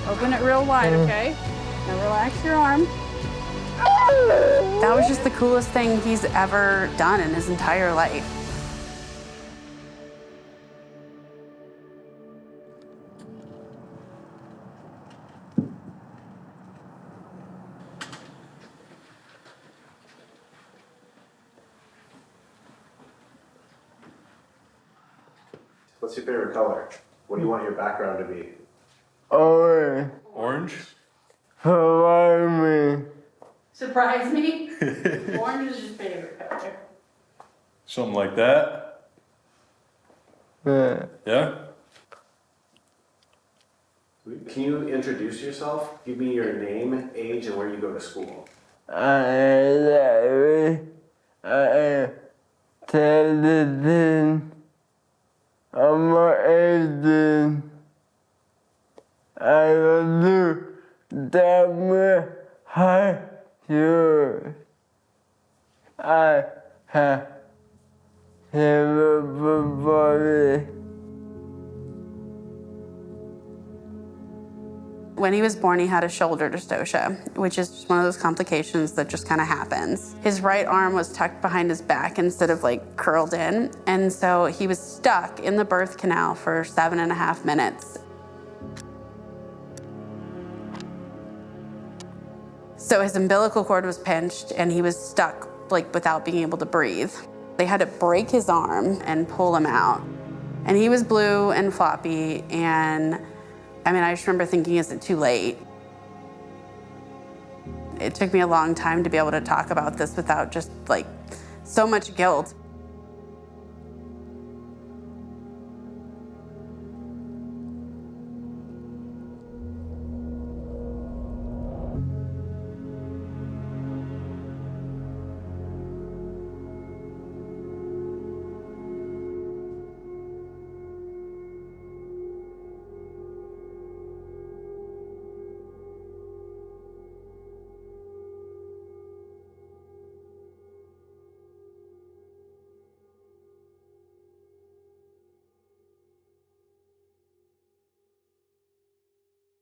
Open it real wide, okay? Now relax your arm. That was just the coolest thing he's ever done in his entire life. What's your favorite color? What do you want your background to be? Orange. Orange? Surprise me. Surprise me? Orange is your favorite color. Something like that? Yeah. Yeah? Can you introduce yourself? Give me your name, age, and where you go to school. I am 10. I'm 18. I will do that high school. I have cerebral palsy. When he was born, he had a shoulder dystocia, which is just one of those complications that just kind of happens. His right arm was tucked behind his back instead of like curled in. And so he was stuck in the birth canal for 7.5 minutes. So his umbilical cord was pinched and he was stuck like without being able to breathe. They had to break his arm and pull him out. And he was blue and floppy, and I mean, I just remember thinking, is it too late? It took me a long time to be able to talk about this without just like so much guilt.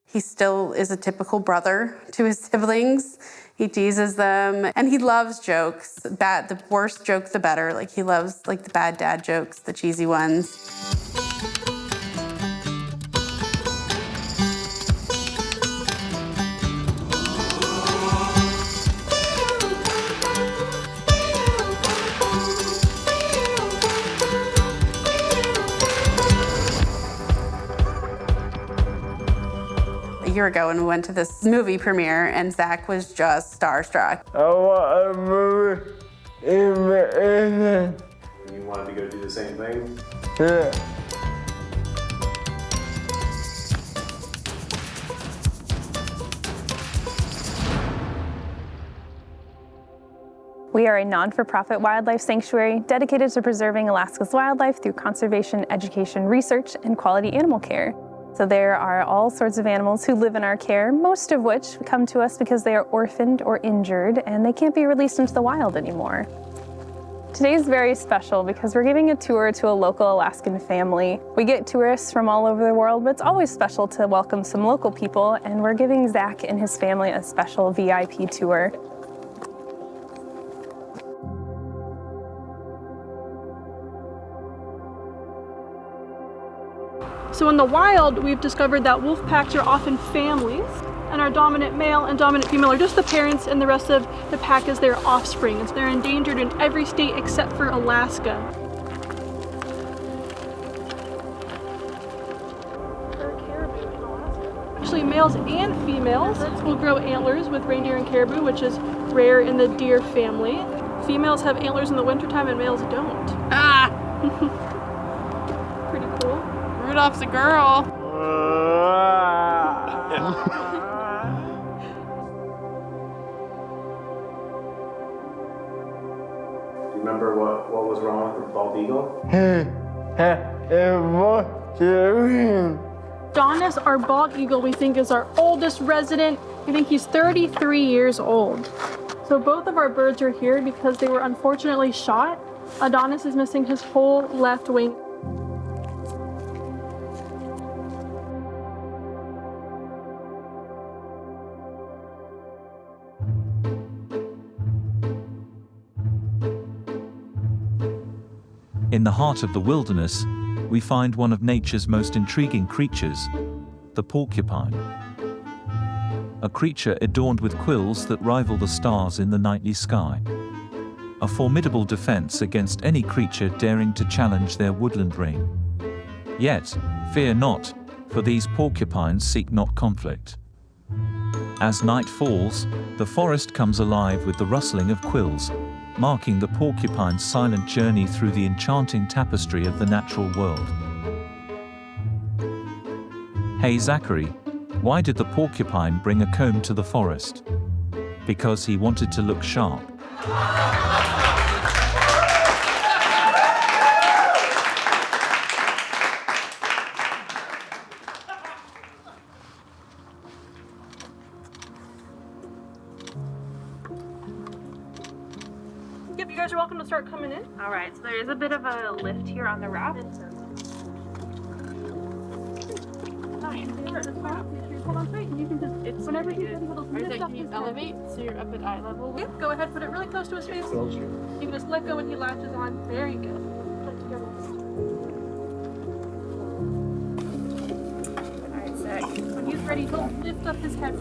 He still is a typical brother to his siblings. He teases them, and he loves jokes. The worst joke, the better. Like, he loves like the bad dad jokes, the cheesy ones. A year ago when we went to this movie premiere, and Zach was just starstruck. I want a movie invitation. And you wanted to go do the same thing? Yeah. We are a non-for-profit wildlife sanctuary dedicated to preserving Alaska's wildlife through conservation, education, research, and quality animal care. So there are all sorts of animals who live in our care, most of which come to us because they are orphaned or injured and they can't be released into the wild anymore. Today is very special because we're giving a tour to a local Alaskan family. We get tourists from all over the world, but it's always special to welcome some local people, and we're giving Zach and his family a special VIP tour. So in the wild, we've discovered that wolf packs are often families, and our dominant male and dominant female are just the parents, and the rest of the pack is their offspring. And so they're endangered in every state except for Alaska. Actually, males and females will grow antlers with reindeer and caribou, which is rare in the deer family. Females have antlers in the wintertime and males don't. Ah! Pretty cool. Rudolph's a girl. Do you remember what was wrong with the bald eagle? Donis, our bald eagle, we think is our oldest resident. We think he's 33 years old. So both of our birds are here because they were unfortunately shot. Adonis is missing his whole left wing. In the heart of the wilderness, we find one of nature's most intriguing creatures, the porcupine. A creature adorned with quills that rival the stars in the nightly sky. A formidable defense against any creature daring to challenge their woodland reign. Yet, fear not, for these porcupines seek not conflict. As night falls, the forest comes alive with the rustling of quills, marking the porcupine's silent journey through the enchanting tapestry of the natural world. Hey Zachary, why did the porcupine bring a comb to the forest? Because he wanted to look sharp. Yep, you guys are welcome to start coming in. All right, so there is a bit of a lift here on the raft. Hold on tight, and you can just, it's whenever you can Can you elevate so you're up at eye level? Yep, go ahead, put it really close to his face. You can just let go when he latches on. Very good. Put it together. All right, Zach. When he's ready, he'll lift up his head.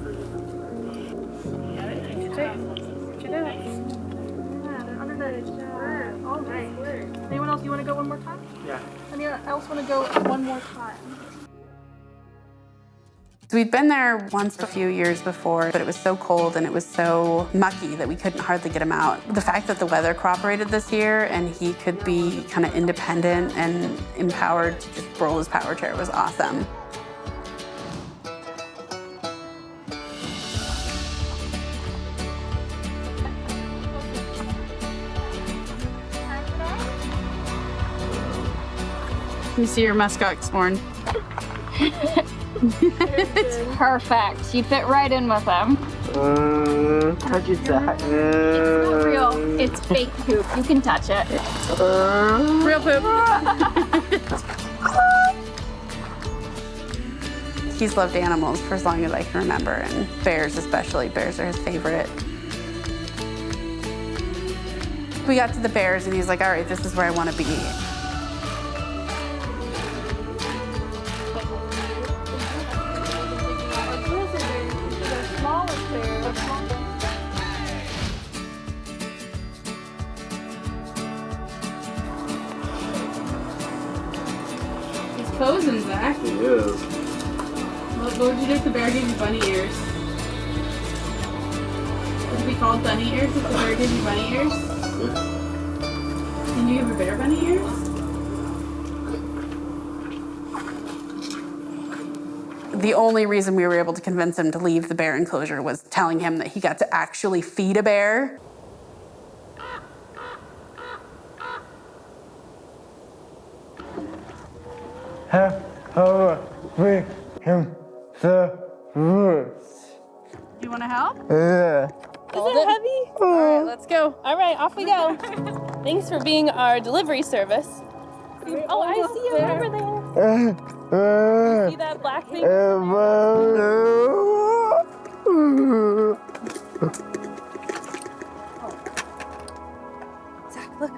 All right. Anyone else, you want to go one more time? Yeah. Anyone else want to go one more time? We'd been there once a few years before, but it was so cold and it was so mucky that we couldn't hardly get him out. The fact that the weather cooperated this year and he could be kind of independent and empowered to just roll his power chair was awesome. You see your muskox horn. It's perfect. You fit right in with them. Touch it, Zach. It's not real. It's fake poop. You can touch it. Real poop. He's loved animals for as long as I can remember, and bears especially. Bears are his favorite. We got to the bears and he's like, all right, this is where I want to be. Posing, Zach. He is. What would you do if the bear gave you bunny ears? Would it be called bunny ears if the bear gave you bunny ears? Can you give a bear bunny ears? The only reason we were able to convince him to leave the bear enclosure was telling him that he got to actually feed a bear. Bring him the roots. Do you want to help? Yeah. Is it heavy? All right, let's go. All right, off we go. Thanks for being our delivery service. Oh, I see you over there. See that black thing? Zach, look.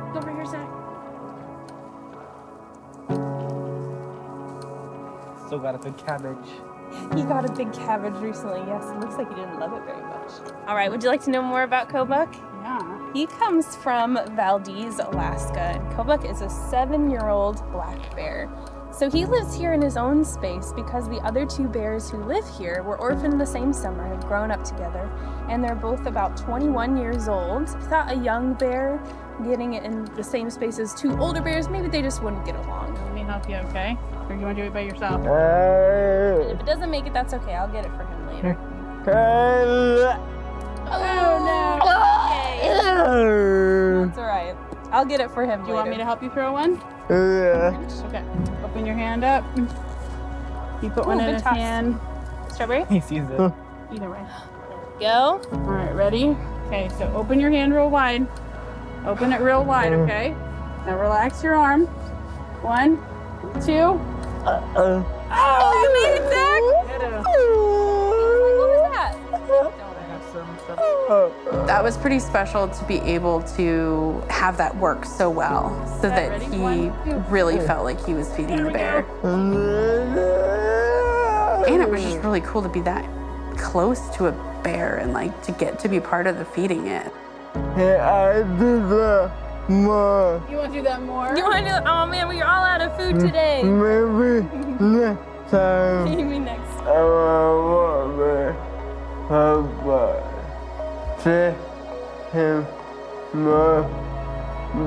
Look over here, Zach. Still got a big cabbage. He got a big cabbage recently, yes. It looks like he didn't love it very much. All right, would you like to know more about Kobuk? Yeah. He comes from Valdez, Alaska, and Kobuk is a 7-year-old black bear. So he lives here in his own space because the other 2 bears who live here were orphaned the same summer and grown up together, and they're both about 21 years old. I thought a young bear getting it in the same space as 2 older bears, maybe they just wouldn't get along. Let me help you, okay? Or do you want to do it by yourself? And if it doesn't make it, that's okay. I'll get it for him later. Oh no! That's all right. I'll get it for him Do you want me to help you throw one? Yeah. Okay. Open your hand up. You put one in his hand. Strawberry? He sees it. Either way. Go. All right, ready? Okay, so open your hand real wide. Open it real wide, okay? Now relax your arm. 1, 2. Oh, you made it, Zach! Hit him. What was that? I have some That was pretty special to be able to have that work so well, so that he really felt like he was feeding the bear. And it was just really cool to be that close to a bear and like to get to be part of the feeding it. I do that more. You want to do that more? You want to do that? Oh man, we're all out of food today. Maybe next time. Maybe next. I want my papa. See him more,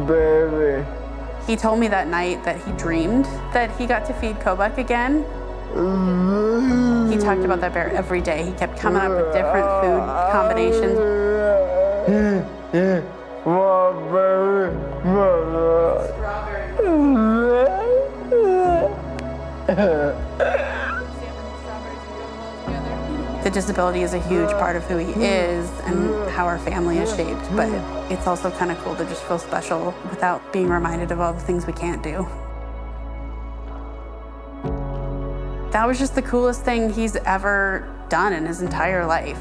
baby. He told me that night that he dreamed that he got to feed Kobuk again. He talked about that bear every day. He kept coming up with different food combinations. The disability is a huge part of who he is and how our family is shaped, but it's also kind of cool to just feel special without being reminded of all the things we can't do. That was just the coolest thing he's ever done in his entire life.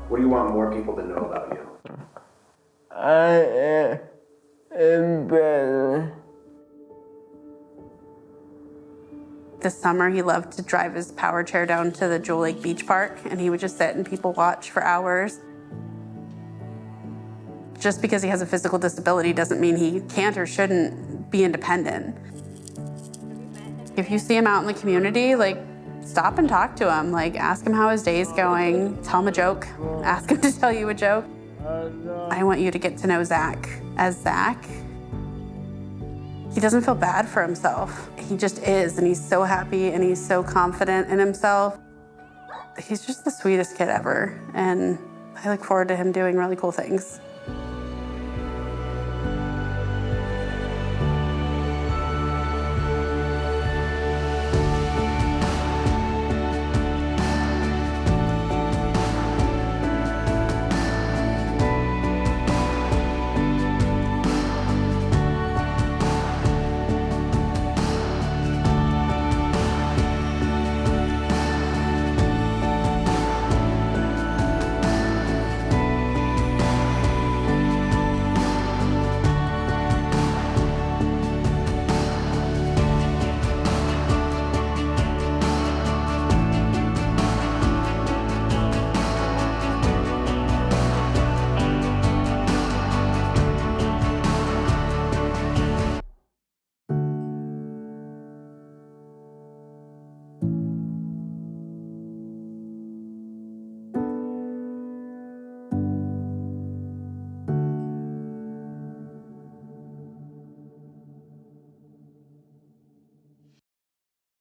What do you want more people to know about you? I am better. This summer, he loved to drive his power chair down to the Jewel Lake Beach Park, and he would just sit and people watch for hours. Just because he has a physical disability doesn't mean he can't or shouldn't be independent. If you see him out in the community, like, stop and talk to him. Like, ask him how his day's going, tell him a joke, ask him to tell you a joke. I want you to get to know Zach as Zach. He doesn't feel bad for himself. He just is, and he's so happy and he's so confident in himself. He's just the sweetest kid ever, and I look forward to him doing really cool things.